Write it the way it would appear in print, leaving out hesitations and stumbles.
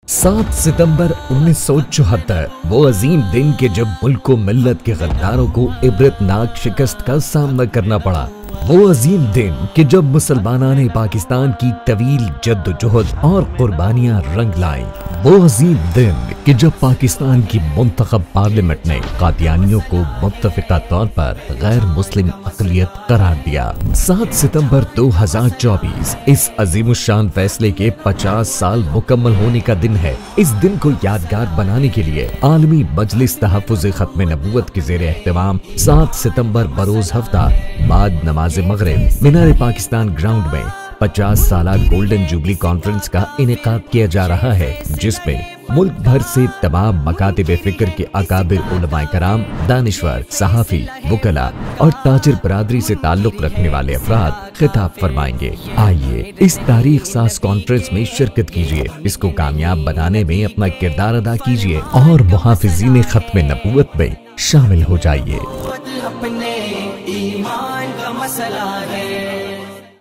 7 सितंबर 1974 वो अजीम दिन के जब मुल्क को मिल्लत के गद्दारों को इबरतनाक शिकस्त का सामना करना पड़ा। वो अजीम दिन कि जब मुसलमानाने पाकिस्तान की तवील जद्दोजहद और कुर्बानियां रंग लाई। वो अजीम दिन कि जब पाकिस्तान की मुंतखब पार्लियामेंट ने कादियानियों को मुत्तफिका तौर पर गैर मुस्लिम अक़लियत करार दिया। 7 सितंबर 2024 इस अजीमुशान फैसले के 50 साल मुकम्मल होने का दिन है। इस दिन को यादगार बनाने के लिए आलमी मजलिस तहफ़्फ़ुज़ ख़त्म नबूवत के ज़ेरे एहतमाम 7 सितंबर बरोज हफ्ता बाद नमाज मगरिब मीनार पाकिस्तान ग्राउंड में 50 साला गोल्डन जुबली कॉन्फ्रेंस का इनेकाद किया जा रहा है, जिसमें मुल्क भर से तमाम मकातिब फिक्र के अकाबिर उलमाए कराम, दानिश्वर, सहाफ़ी, वकला और ताजिर बरादरी से ताल्लुक रखने वाले अफराद खिताब फरमाएंगे। आइए इस तारीख साज कॉन्फ्रेंस में शिरकत कीजिए, इसको कामयाब बनाने में अपना किरदार अदा कीजिए और मुहाफ़िज़ीन ख़त्म नबूवत में शामिल हो जाइए। अपने ईमान का मसला है।